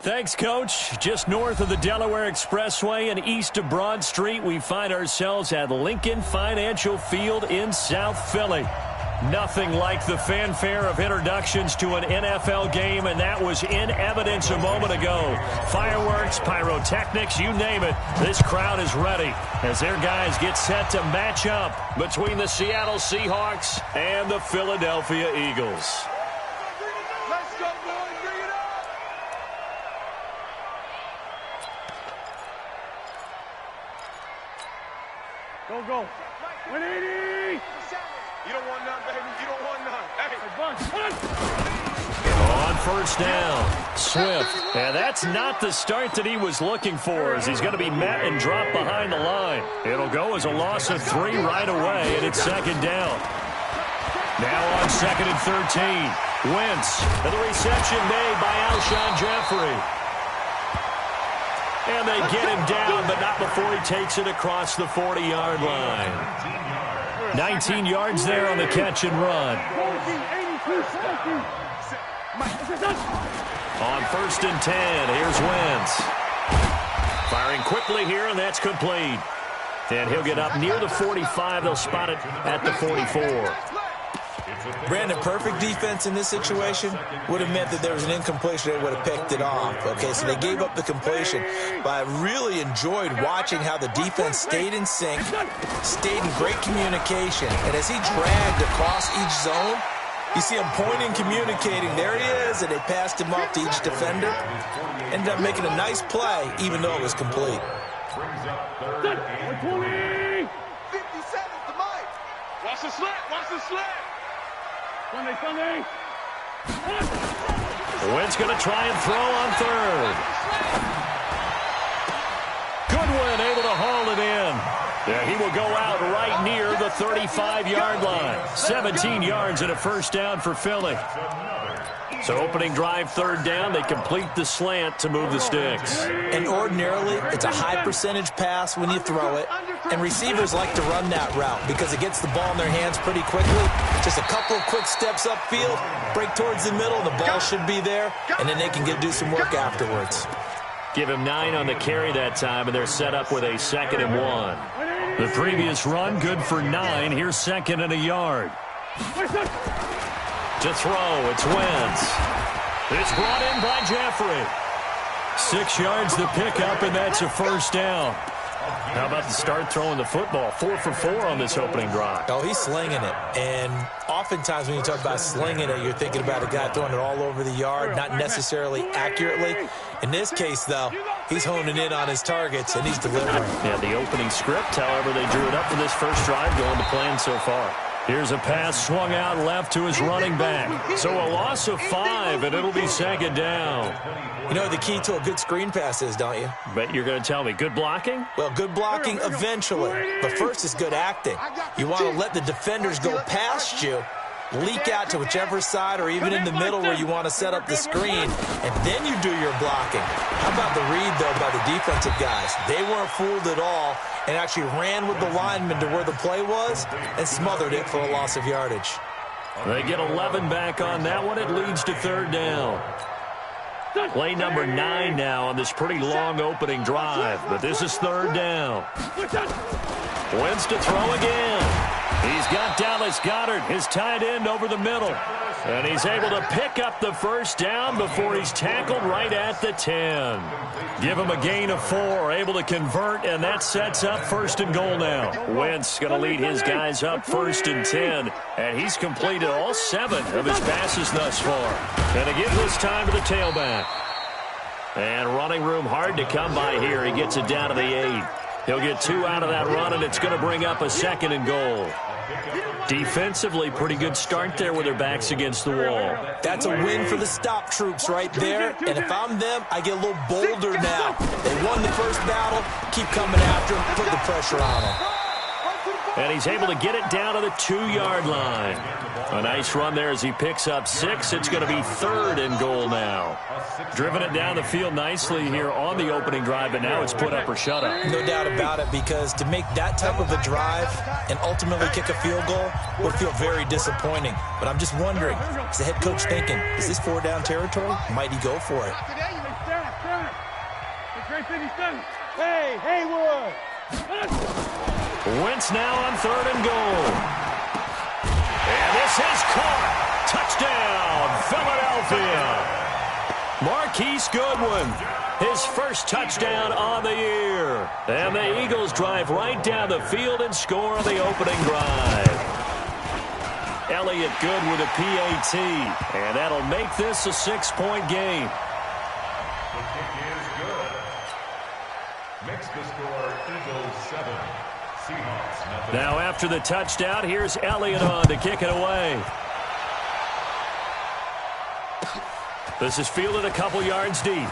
Thanks, Coach. Just north of the Delaware Expressway and east of Broad Street, we find ourselves at Lincoln Financial Field in South Philly. Nothing like the fanfare of introductions to an NFL game, and that was in evidence a moment ago. Fireworks, pyrotechnics, you name it. This crowd is ready as their guys get set to match up between the Seattle Seahawks and the Philadelphia Eagles. Let's go, boys. Bring it up. Go. 180. You don't want none, baby. You don't want none. Hey, On first down, Swift. And that's not the start that he was looking for, as he's going to be met and dropped behind the line. It'll go as a loss of 3 right away, and it's second down. Now on second and 13, Wentz. And the reception made by Alshon Jeffrey. And they get him down, but not before he takes it across the 40-yard line. 19 yards there on the catch and run. On first and 10, here's Wentz. Firing quickly here, and that's complete. And he'll get up near the 45. They'll spot it at the 44. Brandon, perfect defense in this situation would have meant that there was an incompletion. They would have picked it off. Okay, so they gave up the completion. But I really enjoyed watching how the defense stayed in sync, stayed in great communication. And as he dragged across each zone, you see him pointing, communicating. There he is, and they passed him off to each defender. Ended up making a nice play, even though it was complete. 57 to Mike. Watch the slant. Watch the slant. Sunday. Wentz going to try and throw on third. Goodwin able to haul it in. Yeah, he will go out right near the 35-yard line. 17 yards and a first down for Philly. So opening drive, third down, they complete the slant to move the sticks. And ordinarily, it's a high percentage pass when you throw it. And receivers like to run that route because it gets the ball in their hands pretty quickly. Just a couple of quick steps upfield, break towards the middle, the ball should be there, and then they can do some work afterwards. Give him 9 on the carry that time, and they're set up with a 2nd and 1. The previous run, good for 9. Here's 2nd and a yard. To throw, it's Wentz. It's brought in by Jeffrey. 6 yards to pick up, and that's a first down. How about the start throwing the football? 4 for 4 on this opening drive. Oh, he's slinging it. And oftentimes when you talk about slinging it, you're thinking about a guy throwing it all over the yard, not necessarily accurately. In this case, though, he's honing in on his targets, and he's delivering. Yeah, the opening script, however, they drew it up for this first drive going to plan so far. Here's a pass swung out left to his running back. So a loss of 5, and it'll be second down. You know what the key to a good screen pass is, don't you? Bet you're going to tell me. Good blocking? Well, good blocking eventually. But first is good acting. You want to let the defenders go past you, leak out to whichever side or even in the middle where you want to set up the screen, and then you do your blocking. How about the read, though, by the defensive guys? They weren't fooled at all and actually ran with the lineman to where the play was and smothered it for a loss of yardage. They get 11 back on that one. It leads to third down. Play number 9 now on this pretty long opening drive, but this is third down. Wentz to throw again. He's got Dallas Goedert, his tight end, over the middle. And he's able to pick up the first down before he's tackled right at the 10. Give him a gain of 4, able to convert, and that sets up first and goal now. Wentz going to lead his guys up first and 10, and he's completed all 7 of his passes thus far. And to give this time to the tailback. And running room hard to come by here. He gets it down to the 8. He'll get 2 out of that run, and it's going to bring up a 2nd and goal. Defensively, pretty good start there with their backs against the wall. That's a win for the stop troops right there. And if I'm them, I get a little bolder now. They won the first battle. Keep coming after them. Put the pressure on them. And he's able to get it down to the 2-yard line. A nice run there as he picks up 6. It's going to be 3rd and goal now. Driven it down the field nicely here on the opening drive, but now it's put up or shut up. No doubt about it, because to make that type of a drive and ultimately kick a field goal would feel very disappointing. But I'm just wondering, is the head coach thinking, is this 4-down territory? Might he go for it? Hey, Haywood! Wentz now on 3rd and goal. And this is caught. Touchdown, Philadelphia. Marquise Goodwin, his first touchdown on the year. And the Eagles drive right down the field and score on the opening drive. Elliott good with a PAT, and that'll make this a 6-point game. The kick is good. Makes the score Eagles 7, Seahawks nothing. Now after the touchdown, here's Elliott on to kick it away. This is fielded a couple yards deep.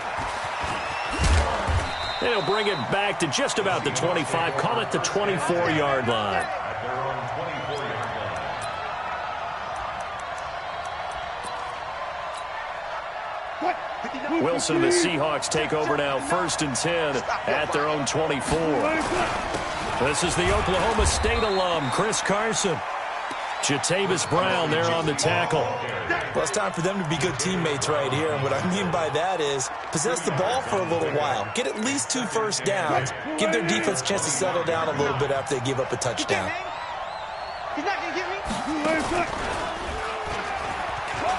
And he'll bring it back to just about the 25, call it the 24-yard line. At their own 24-yard line. Wilson and the Seahawks take over now, 1st and 10 at their own 24. This is the Oklahoma State alum, Chris Carson. Jatavis Brown there on the tackle. Well, it's time for them to be good teammates right here. And what I mean by that is possess the ball for a little while. Get at least 2 first downs. Give their defense a chance to settle down a little bit after they give up a touchdown. He's not going to get me.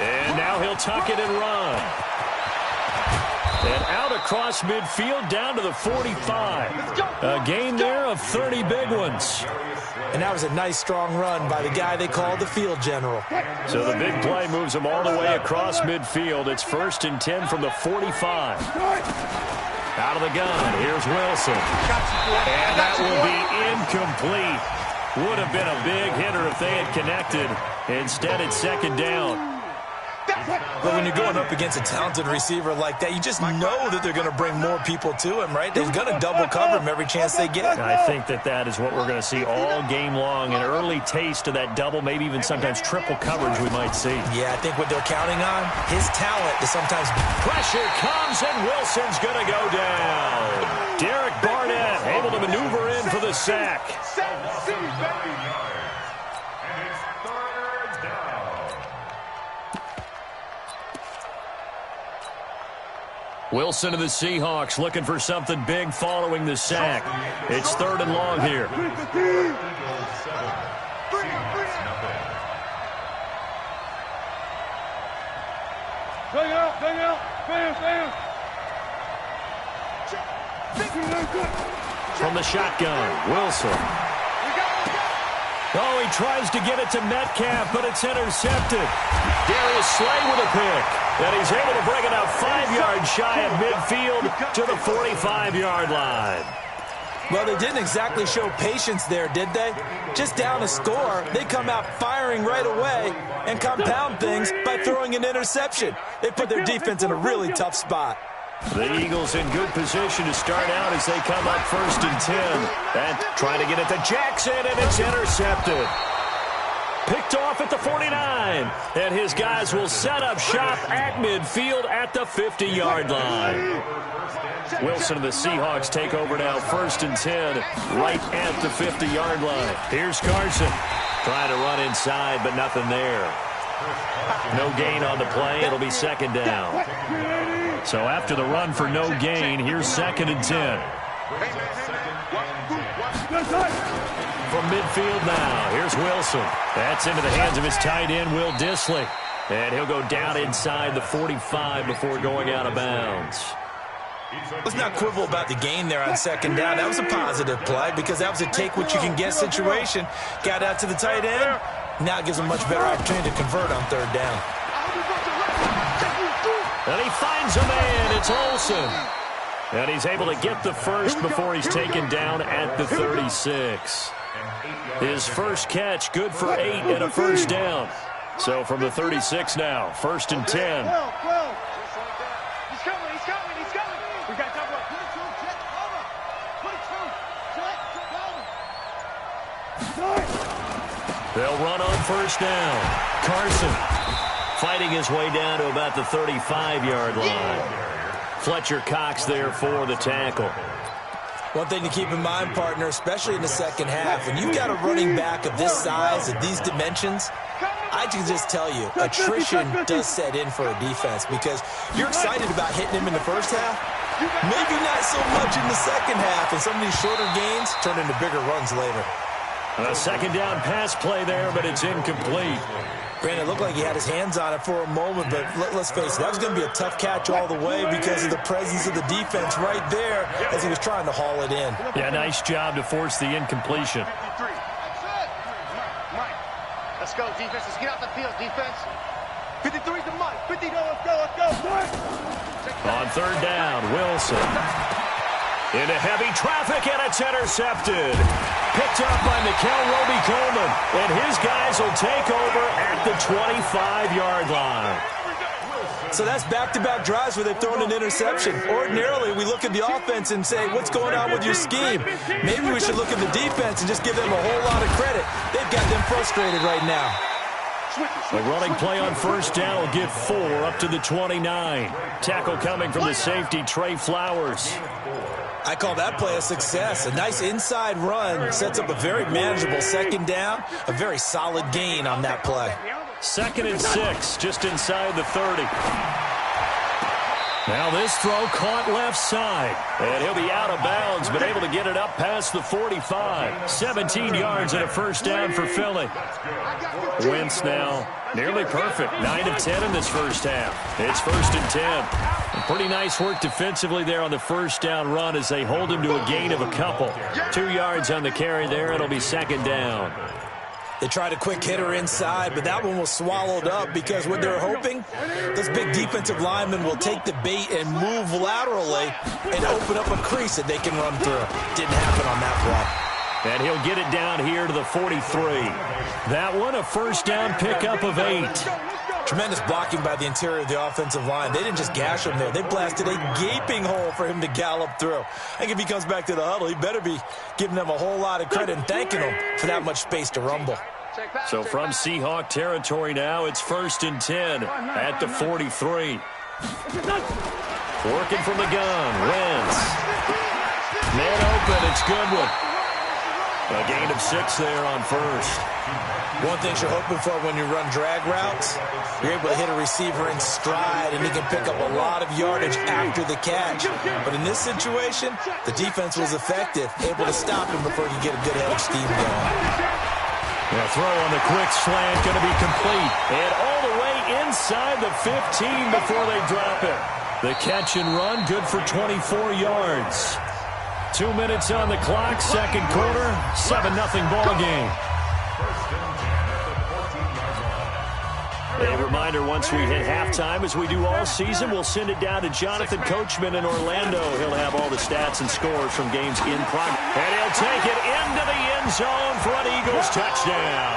And now he'll tuck it and run. And out across midfield down to the 45. A gain there of 30 big ones. And that was a nice, strong run by the guy they call the field general. So the big play moves them all the way across midfield. It's 1st and 10 from the 45. Out of the gun, here's Wilson. And that will be incomplete. Would have been a big hitter if they had connected. Instead, it's 2nd down. But when you're going up against a talented receiver like that, you just know that they're going to bring more people to him, right? They're going to double cover him every chance they get. I think that is what we're going to see all game long. An early taste of that double, maybe even sometimes triple coverage we might see. Yeah, I think what they're counting on, his talent to sometimes... Pressure comes, and Wilson's going to go down. Derek Barnett able to maneuver in for the sack. Wilson of the Seahawks looking for something big following the sack. It's 3rd and long here. Bring out, bam. From the shotgun, Wilson. Oh, he tries to get it to Metcalf, but it's intercepted. Darius Slay with a pick. And he's able to bring it out 5 yards shy of midfield to the 45-yard line. Well, they didn't exactly show patience there, did they? Just down a score, they come out firing right away and compound things by throwing an interception. They put their defense in a really tough spot. The Eagles in good position to start out as they come up 1st and 10. And trying to get it to Jackson, and it's intercepted. Picked off at the 49. And his guys will set up shop at midfield at the 50-yard line. Wilson and the Seahawks take over now, 1st and 10, right at the 50-yard line. Here's Carson. Trying to run inside, but nothing there. No gain on the play. It'll be 2nd down. So after the run for no gain, here's 2nd and 10. From midfield now, here's Wilson. That's into the hands of his tight end, Will Dissly. And he'll go down inside the 45 before going out of bounds. Let's not quibble about the gain there on 2nd down. That was a positive play because that was a take-what-you-can-get situation. Got out to the tight end. Now it gives him a much better opportunity to convert on 3rd down. And he finds a man. It's Olsen. And he's able to get the first before he's taken down at the 36. His first catch, good for 8 and a 1st down. So from the 36 now, 1st and 10. He's coming. We got to They'll run on 1st down. Carson fighting his way down to about the 35-yard line. Fletcher Cox there for the tackle. One thing to keep in mind, partner, especially in the 2nd half, when you've got a running back of this size, of these dimensions, I can just tell you, attrition does set in for a defense because you're excited about hitting him in the 1st half, Maybe not so much in the second half, and some of these shorter gains turn into bigger runs later. A second down pass play there, but it's incomplete. Granted, it looked like he had his hands on it for a moment, but let's face it, that was going to be a tough catch all the way because of the presence of the defense right there as he was trying to haul it in. Yeah, nice job to force the incompletion. Mike, let's go, defense. Let's get out the field, defense. 53's the Mike. 50, let's go. On third down, Wilson. Into heavy traffic, and it's intercepted. Picked up by Mikel Roby-Coleman, and his guys will take over at the 25-yard line. So that's back-to-back drives where they've thrown an interception. Ordinarily, we look at the offense and say, what's going on with your scheme? Maybe we should look at the defense and just give them a whole lot of credit. They've got them frustrated right now. The running play on first down will get 4 up to the 29. Tackle coming from the safety, Trey Flowers. I call that play a success. A nice inside run sets up a very manageable second down. A very solid gain on that play. 2nd and 6, just inside the 30. Now this throw caught left side. And he'll be out of bounds, but able to get it up past the 45. 17 yards and a first down for Philly. Wentz now nearly perfect. 9 of 10 in this first half. It's 1st and 10. Pretty nice work defensively there on the first down run as they hold him to a gain of a couple. 2 yards on the carry there. It'll be 2nd down. They tried a quick hitter inside, but that one was swallowed up because what they're hoping, those big defensive linemen will take the bait and move laterally and open up a crease that they can run through. Didn't happen on that play. And he'll get it down here to the 43. That one a first down pickup of 8. Tremendous blocking by the interior of the offensive line. They didn't just gash him there. They blasted a gaping hole for him to gallop through. I think if he comes back to the huddle, he better be giving them a whole lot of credit and thanking them for that much space to rumble. So from Seahawk territory now, it's 1st and 10 at the 43. Working from the gun, Wentz. Man open, it's Goodwin. A gain of 6 there on first. One thing you're hoping for when you run drag routes, you're able to hit a receiver in stride, and he can pick up a lot of yardage after the catch. But in this situation, the defense was effective, able to stop him before he could get a good head of steam going. The throw on the quick slant going to be complete. And all the way inside the 15 before they drop it. The catch and run, good for 24 yards. 2 minutes on the clock, second quarter, 7-0 ball game. A reminder, once we hit halftime, as we do all season, we'll send it down to Jonathan Coachman in Orlando. He'll have all the stats and scores from games in progress. And he'll take it into the end zone for an Eagles touchdown.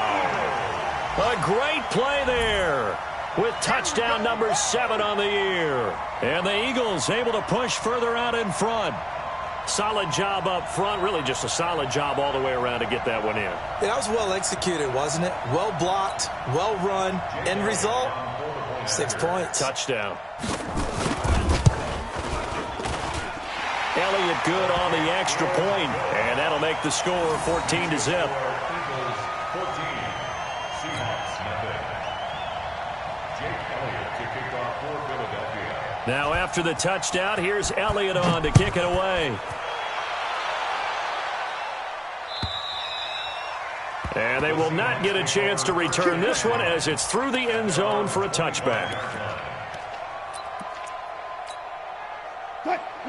A great play there with touchdown number 7 on the year. And the Eagles able to push further out in front. Solid job up front, really just a solid job all the way around to get that one in. Yeah, that was well executed, wasn't it? Well blocked, well run. End result, 6 points. Touchdown. Elliott good on the extra point, and that'll make the score 14-0. Now after the touchdown, here's Elliott on to kick it away. And they will not get a chance to return this one as it's through the end zone for a touchback.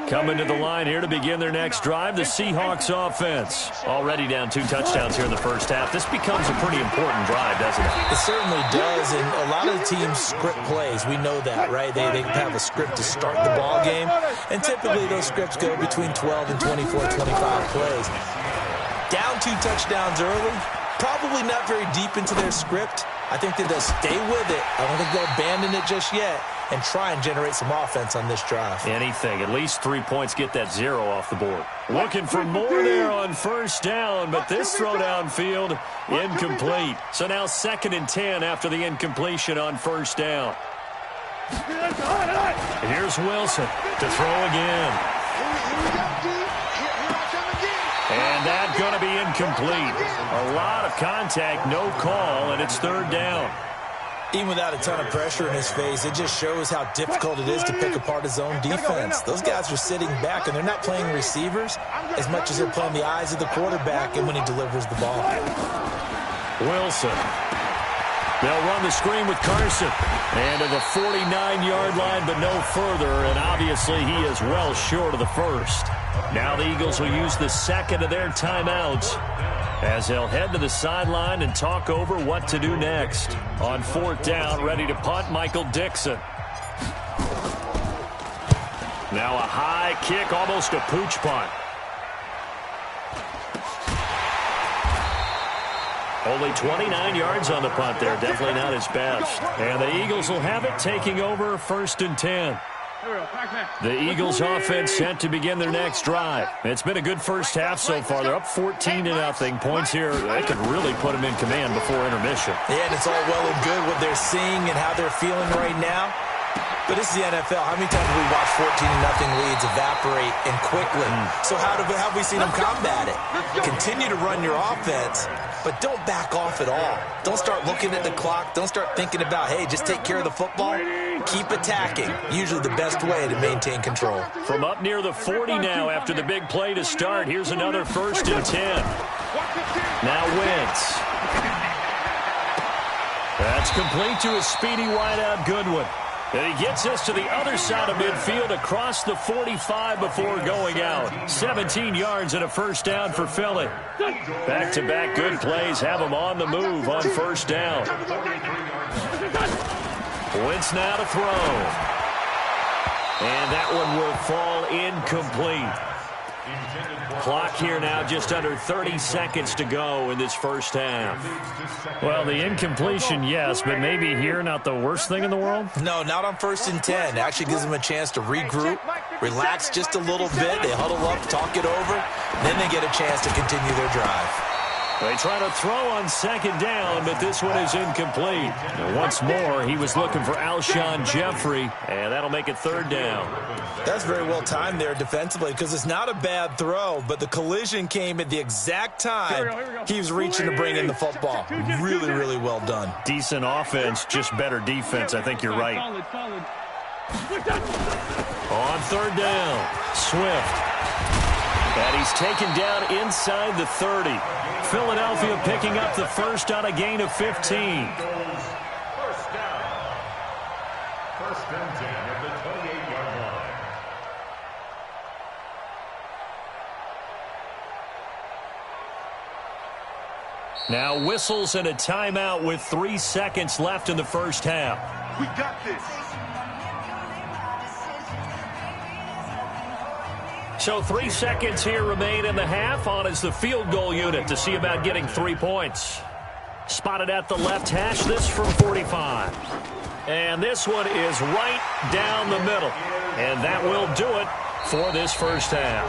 Coming to the line here to begin their next drive, the Seahawks offense. Already down 2 touchdowns here in the first half. This becomes a pretty important drive, doesn't it? It certainly does, and a lot of the teams script plays. We know that, right? They have a script to start the ball game, and typically those scripts go between 12 and 24, 25 plays. Down 2 touchdowns early, probably not very deep into their script. I think that they'll stay with it. I don't think they'll abandon it just yet and try and generate some offense on this drive. Anything. At least 3 points, get that 0 off the board. Looking for more there on first down, but this throw downfield, incomplete. So now 2nd and 10 after the incompletion on first down. Here's Wilson to throw again. And that's going to be incomplete. A lot of contact, no call, and it's 3rd down. Even without a ton of pressure in his face, it just shows how difficult it is to pick apart his own defense. Those guys are sitting back, and they're not playing receivers as much as they're playing the eyes of the quarterback and when he delivers the ball. Wilson. They'll run the screen with Carson. And to the 49-yard line, but no further. And obviously, he is well short of the first. Now the Eagles will use the second of their timeouts as they'll head to the sideline and talk over what to do next. On fourth down, ready to punt, Michael Dixon. Now a high kick, almost a pooch punt. Only 29 yards on the punt there. Definitely not his best. And the Eagles will have it, taking over 1st and 10. The Eagles offense set to begin their next drive. It's been a good first half so far. They're up 14-0. Points here, they could really put them in command before intermission. Yeah, and it's all well and good what they're seeing and how they're feeling right now. But this is the NFL. How many times have we watched 14-0 leads evaporate and quickly? So how have we seen them combat it? Continue to run your offense, but don't back off at all. Don't start looking at the clock. Don't start thinking about, hey, just take care of the football. Keep attacking. Usually the best way to maintain control. From up near the 40 now after the big play to start, here's another 1st and 10. Now Wentz. That's complete to a speedy wideout Goodwin. And he gets us to the other side of midfield across the 45 before going out. 17 yards and a first down for Philly. Back-to-back good plays have them on the move on first down. Wentz now to throw. And that one will fall incomplete. Clock here now just under 30 seconds to go in this first half. Well, the incompletion, yes, but maybe here not the worst thing in the world? No, not on 1st and 10. It actually gives them a chance to regroup, relax just a little bit. They huddle up, talk it over, then they get a chance to continue their drive. They try to throw on 2nd down, but this one is incomplete. And once more, he was looking for Alshon Jeffrey, and that'll make it 3rd down. That's very well timed there defensively because it's not a bad throw, but the collision came at the exact time he was reaching to bring in the football. Really, really well done. Decent offense, just better defense. I think you're right. On 3rd down, Swift. And he's taken down inside the 30. Philadelphia picking up the first on a gain of 15. First down. 1st and 10 at the 28-yard line. Now whistles and a timeout with 3 seconds left in the first half. We got this. So 3 seconds here remain in the half. On is the field goal unit to see about getting 3 points. Spotted at the left hash, this from 45. And this one is right down the middle. And that will do it for this first half.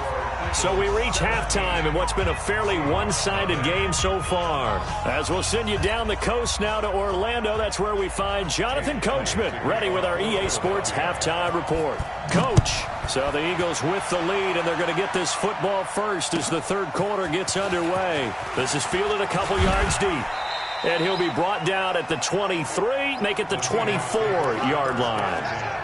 So we reach halftime in what's been a fairly one-sided game so far. As we'll send you down the coast now to Orlando, that's where we find Jonathan Coachman ready with our EA Sports Halftime Report. Coach, so the Eagles with the lead, and they're going to get this football first as the 3rd quarter gets underway. This is fielded a couple yards deep. And he'll be brought down at the 23, make it the 24-yard line.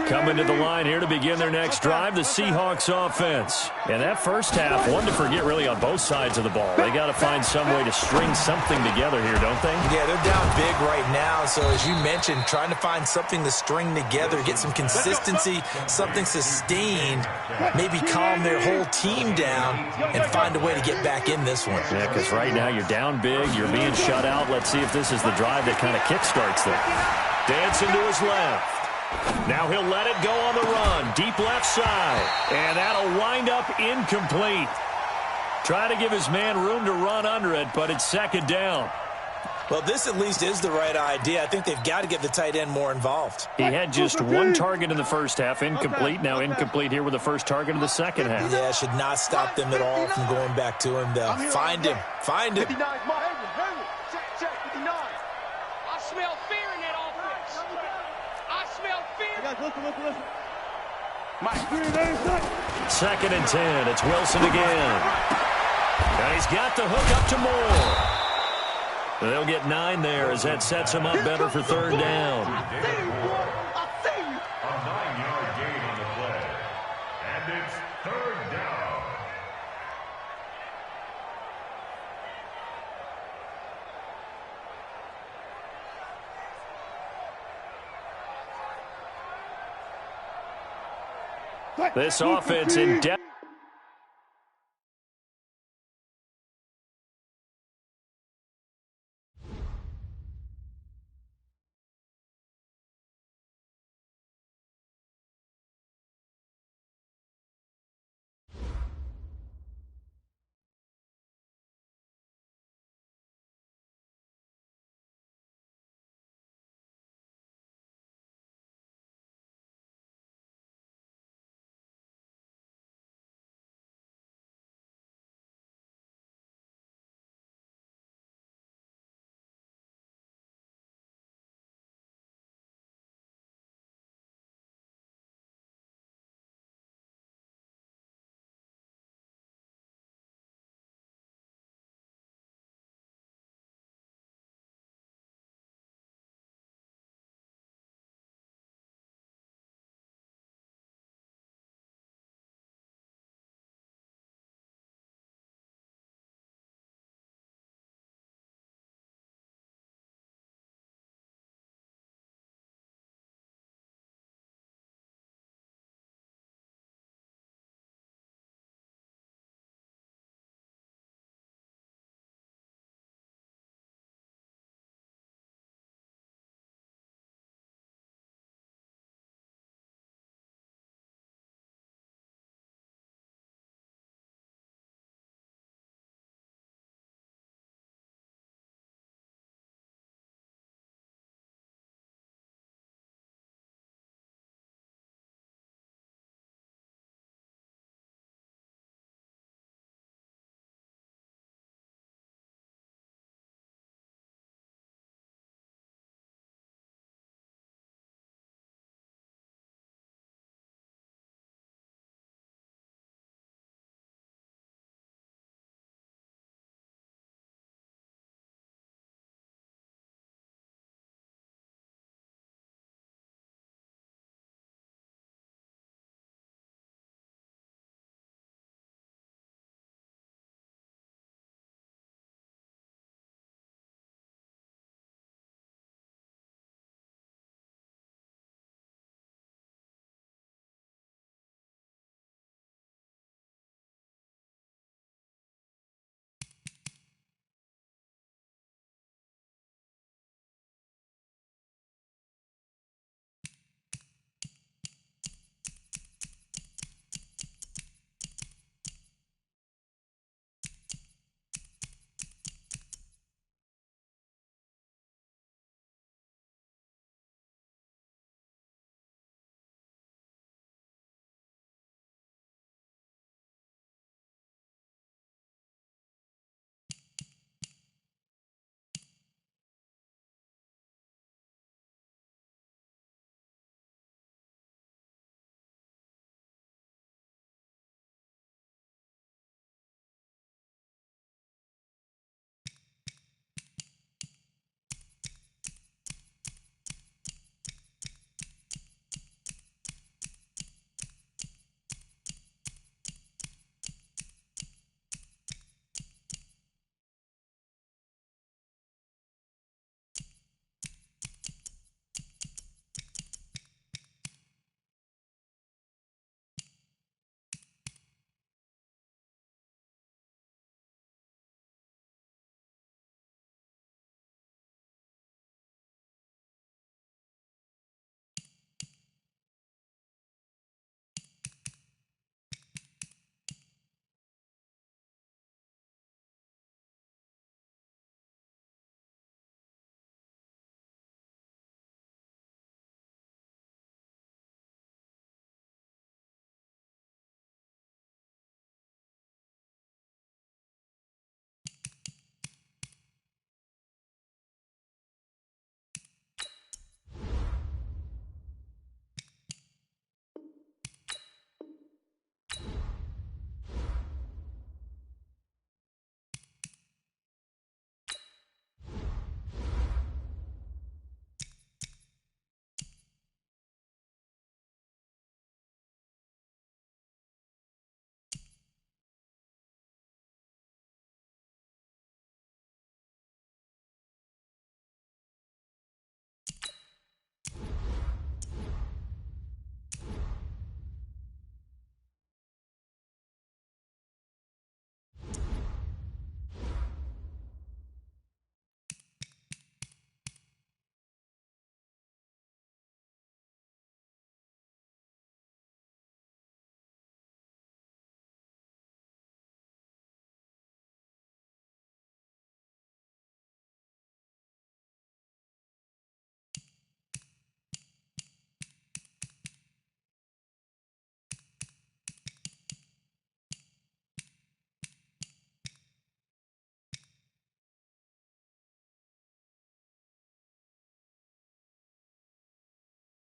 Coming to the line here to begin their next drive, the Seahawks offense. And that first half, one to forget really on both sides of the ball. They got to find some way to string something together here, don't they? Yeah, they're down big right now. So as you mentioned, trying to find something to string together, get some consistency, something sustained, maybe calm their whole team down and find a way to get back in this one. Yeah, because right now you're down big, you're being shut out. Let's see if this is the drive that kind of kickstarts them. Dancing to his left. Now he'll let it go on the run. Deep left side. And that'll wind up incomplete. Try to give his man room to run under it, but it's 2nd down. Well, this at least is the right idea. I think they've got to get the tight end more involved. He had just 1 target in the first half, incomplete. Now incomplete here with the first target of the second half. Yeah, should not stop them at all from going back to him, though. Find him. Find him. Check, 59. I smell fear in that offense. I smell fear. Second and 10. It's Wilson again. And he's got the hook up to Moore. They'll get 9 there as that sets him up better for third down. A 9-yard gain on the play. And it's third down. This offense in depth.